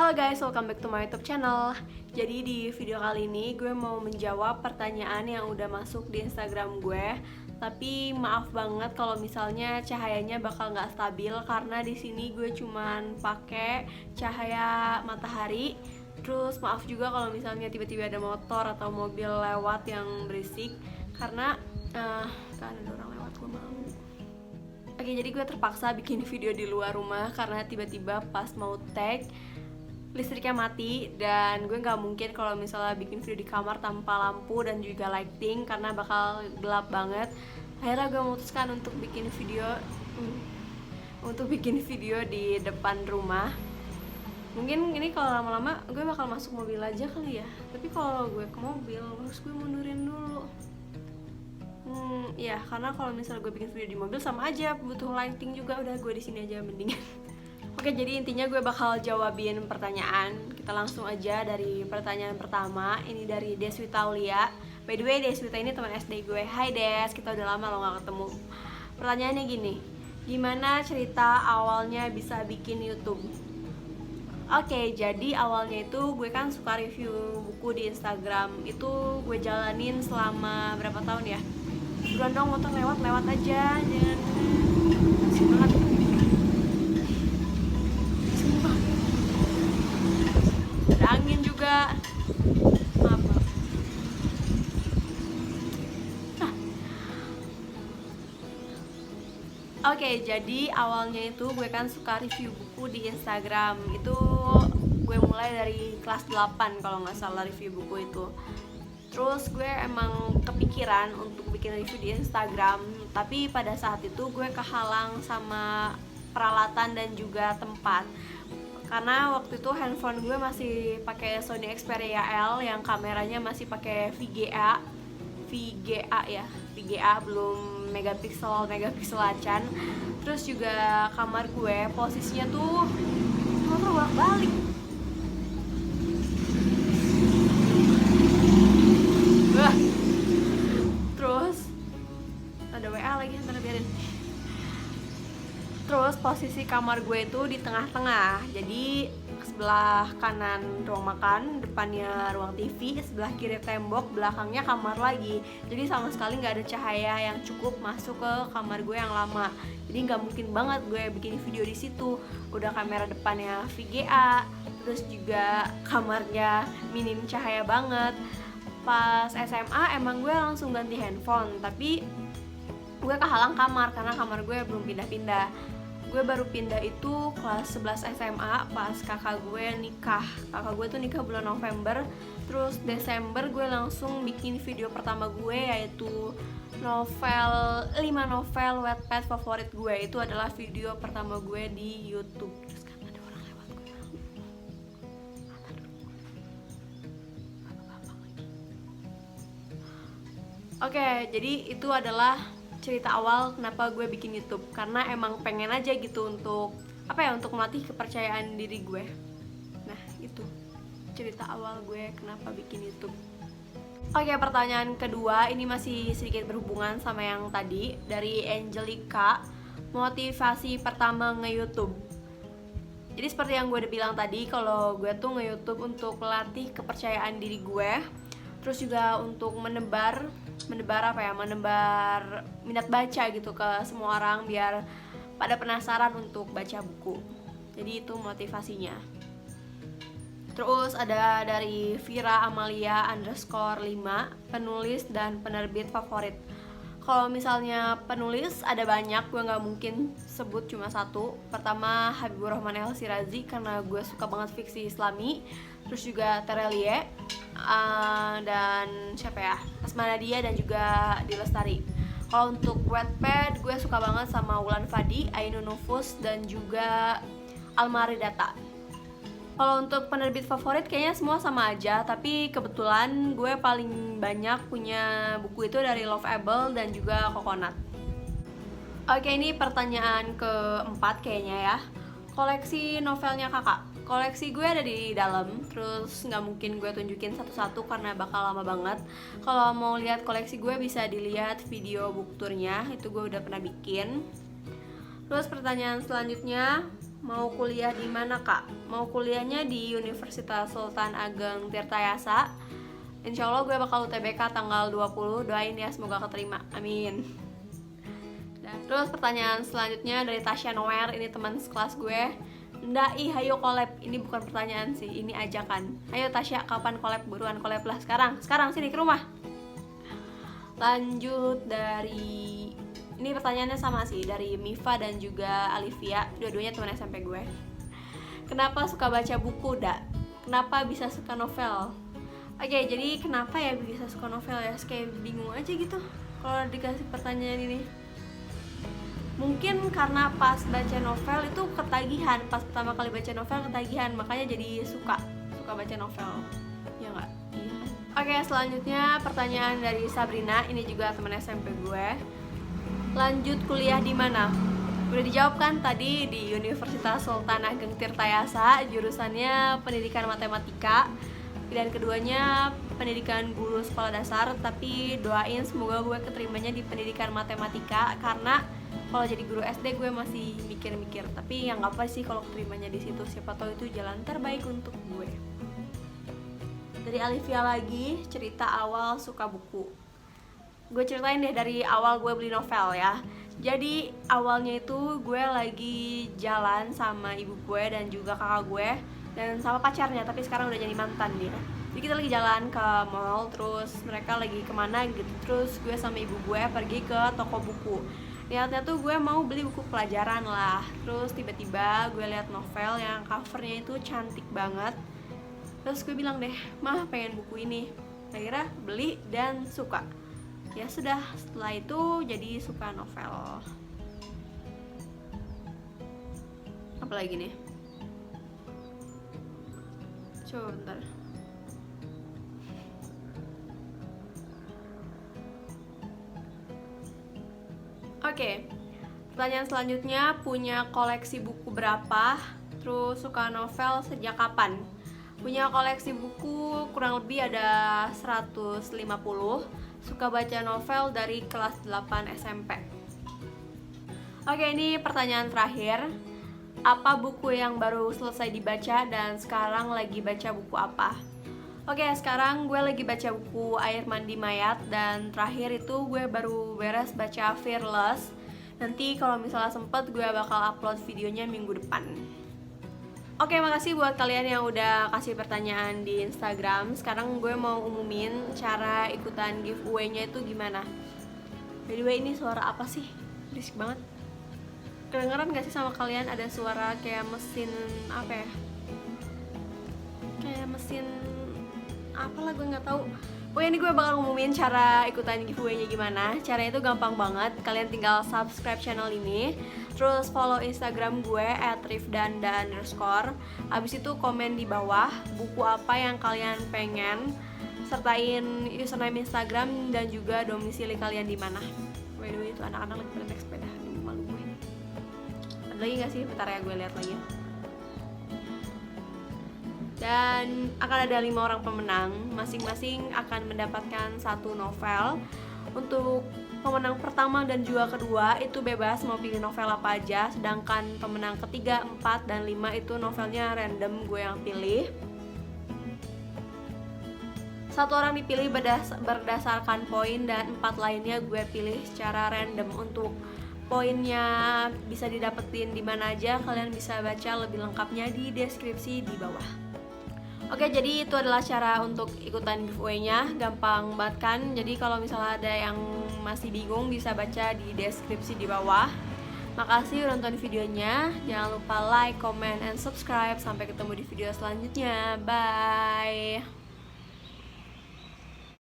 Halo guys, welcome back to my YouTube channel. Jadi di video kali ini gue mau menjawab pertanyaan yang udah masuk di Instagram gue. Tapi maaf banget kalau misalnya cahayanya bakal nggak stabil karena di sini gue cuman pakai cahaya matahari. Terus maaf juga kalau misalnya tiba-tiba ada motor atau mobil lewat yang berisik karena kan ada orang lewat, gue mau. Oke, jadi gue terpaksa bikin video di luar rumah karena tiba-tiba pas mau tag listriknya mati dan gue nggak mungkin kalau misalnya bikin video di kamar tanpa lampu dan juga lighting karena bakal gelap banget. Akhirnya gue memutuskan untuk bikin video di depan rumah. Mungkin ini kalau lama-lama gue bakal masuk mobil aja kali ya. Tapi kalau gue ke mobil harus gue mundurin dulu. Ya karena kalau misalnya gue bikin video di mobil sama aja butuh lighting juga, udah gue di sini aja mendingan. Oke, jadi intinya gue bakal jawabin pertanyaan. Kita langsung aja dari pertanyaan pertama. Ini dari Deswita Aulia. By the way, Deswita ini teman SD gue. Hai Des, kita udah lama lo gak ketemu. Pertanyaannya gini, gimana cerita awalnya bisa bikin YouTube? Oke, jadi awalnya itu gue kan suka review buku di Instagram. Itu gue jalanin selama berapa tahun ya? Buruan dong, motor lewat aja. Jangan semangat. Ada angin juga. Maaf. Oke, jadi awalnya itu gue kan suka review buku di Instagram. Itu gue mulai dari kelas 8 kalau nggak salah review buku itu. Terus gue emang kepikiran untuk bikin review di Instagram, tapi pada saat itu gue kehalang sama peralatan dan juga tempat. Karena waktu itu handphone gue masih pakai Sony Xperia L yang kameranya masih pakai VGA ya, VGA belum megapiksel acan. Terus juga kamar gue posisinya tuh motor bolak-balik. Terus ada WA lagi, ntar biarin. Terus posisi kamar gue itu di tengah-tengah. Jadi sebelah kanan ruang makan, depannya ruang TV, sebelah kiri tembok, belakangnya kamar lagi. Jadi sama sekali nggak ada cahaya yang cukup masuk ke kamar gue yang lama. Jadi nggak mungkin banget gue bikin video di situ. Udah kamera depannya VGA, terus juga kamarnya minim cahaya banget. Pas SMA emang gue langsung ganti handphone, tapi gue kehalang kamar karena kamar gue belum pindah-pindah. Gue baru pindah itu kelas 11 SMA pas kakak gue nikah. Kakak gue tuh nikah bulan November. Terus Desember gue langsung bikin video pertama gue, yaitu 5 novel Wattpad favorit gue. Itu adalah video pertama gue di YouTube. Terus kan ada orang lewat, gue Oke, jadi itu adalah cerita awal kenapa gue bikin YouTube. Karena emang pengen aja gitu untuk untuk melatih kepercayaan diri gue. Nah, itu cerita awal gue kenapa bikin YouTube. Oke, pertanyaan kedua ini masih sedikit berhubungan sama yang tadi, dari Angelica. Motivasi pertama nge-YouTube. Jadi seperti yang gue udah bilang tadi, kalau gue tuh nge-YouTube untuk melatih kepercayaan diri gue. Terus juga untuk menebar minat baca gitu ke semua orang biar pada penasaran untuk baca buku. Jadi itu motivasinya. Terus ada dari Vira Amalia _5, penulis dan penerbit favorit. Kalau misalnya penulis ada banyak, gue nggak mungkin sebut cuma satu. Pertama Habibur Rahman El Shirazi karena gue suka banget fiksi Islami. Terus juga Terelie, dan siapa ya, Asma Nadia dan juga Dilestari. Kalau untuk Wattpad gue suka banget sama Wulan Fadi, Ainun Nufus dan juga Almari Data. Kalau untuk penerbit favorit kayaknya semua sama aja, tapi kebetulan gue paling banyak punya buku itu dari Loveable dan juga Coconut. Oke, ini pertanyaan keempat kayaknya ya. Koleksi novelnya kakak. Koleksi gue ada di dalam, terus nggak mungkin gue tunjukin satu-satu karena bakal lama banget. Kalau mau lihat koleksi gue bisa dilihat video book tournya, itu gue udah pernah bikin. Terus pertanyaan selanjutnya, Mau kuliah di mana kak? Mau kuliahnya di Universitas Sultan Ageng Tirtayasa. Insya Allah gue bakal UTBK tanggal 20. Doain ya semoga keterima, amin. Dan terus pertanyaan selanjutnya dari Tasya Noer. Ini teman sekelas gue. Ndai hayo collab. Ini bukan pertanyaan sih, ini ajakan. Ayo Tasya, kapan collab? Buruan collab lah sekarang. Sekarang sini ke rumah. Lanjut dari, ini pertanyaannya sama sih, dari Mifa dan juga Alivia. Dua-duanya teman SMP gue. Kenapa suka baca buku, Dak? Kenapa bisa suka novel? Oke, jadi kenapa ya bisa suka novel ya? Kayak bingung aja gitu kalau dikasih pertanyaan ini. Mungkin karena pas baca novel itu ketagihan. Pas pertama kali baca novel ketagihan, makanya jadi suka baca novel. Ya nggak? Iya. Oke, selanjutnya pertanyaan dari Sabrina. Ini juga teman SMP gue. Lanjut kuliah di mana? Udah dijawab kan tadi, di Universitas Sultan Ageng Tirtayasa, jurusannya pendidikan matematika. Pilihan keduanya pendidikan guru sekolah dasar, tapi doain semoga gue keterimanya di pendidikan matematika, karena kalau jadi guru SD gue masih mikir-mikir. Tapi yang nggak apa sih kalau keterimanya di situ, siapa tahu itu jalan terbaik untuk gue. Dari Alivia lagi, cerita awal suka buku. Gue ceritain deh dari awal gue beli novel ya. Jadi awalnya itu gue lagi jalan sama ibu gue dan juga kakak gue dan sama pacarnya, tapi sekarang udah jadi mantan dia. Jadi kita lagi jalan ke mall, terus mereka lagi kemana gitu. Terus gue sama ibu gue pergi ke toko buku. Niatnya tuh gue mau beli buku pelajaran lah. Terus tiba-tiba gue liat novel yang covernya itu cantik banget. Terus gue bilang deh, mah pengen buku ini. Akhirnya beli dan suka. Ya sudah, setelah itu jadi suka novel. Apa lagi nih? Coba bentar. Oke, pertanyaan selanjutnya, punya koleksi buku berapa? Terus suka novel sejak kapan? Punya koleksi buku kurang lebih ada 150. Suka baca novel dari kelas 8 SMP. Oke, ini pertanyaan terakhir. Apa buku yang baru selesai dibaca dan sekarang lagi baca buku apa? Oke, sekarang gue lagi baca buku Air Mandi Mayat, dan terakhir itu gue baru beres baca Fearless. Nanti kalau misalnya sempet gue bakal upload videonya minggu depan. Oke, makasih buat kalian yang udah kasih pertanyaan di Instagram. Sekarang gue mau umumin cara ikutan giveaway-nya itu gimana. By the way, ini suara apa sih? Berisik banget. Kedengeran gak sih sama kalian ada suara kayak mesin apa ya? Kayak mesin apalah, gue nggak tahu. Pokoknya ini gue bakal ngumumin cara ikutan giveaway-nya gimana. Caranya itu gampang banget. Kalian tinggal subscribe channel ini, terus follow Instagram gue @rifdanda_. Abis itu komen di bawah buku apa yang kalian pengen, sertain username Instagram dan juga domisili kalian di mana. By the way, itu anak-anak lagi pada naik sepeda. Ini malu gue. Ada lagi nggak sih? Bentar ya, gue lihat lagi. Dan akan ada 5 orang pemenang, masing-masing akan mendapatkan 1 novel. Untuk pemenang pertama dan juga kedua itu bebas mau pilih novel apa aja, sedangkan pemenang ketiga, 4, dan 5 itu novelnya random, gue yang pilih. 1 orang dipilih berdasarkan poin dan 4 lainnya gue pilih secara random. Untuk poinnya bisa didapetin di mana aja, kalian bisa baca lebih lengkapnya di deskripsi di bawah. Oke, jadi itu adalah cara untuk ikutan giveaway-nya. Gampang banget kan? Jadi kalau misalnya ada yang masih bingung bisa baca di deskripsi di bawah. Makasih udah nonton videonya. Jangan lupa like, comment, and subscribe. Sampai ketemu di video selanjutnya. Bye.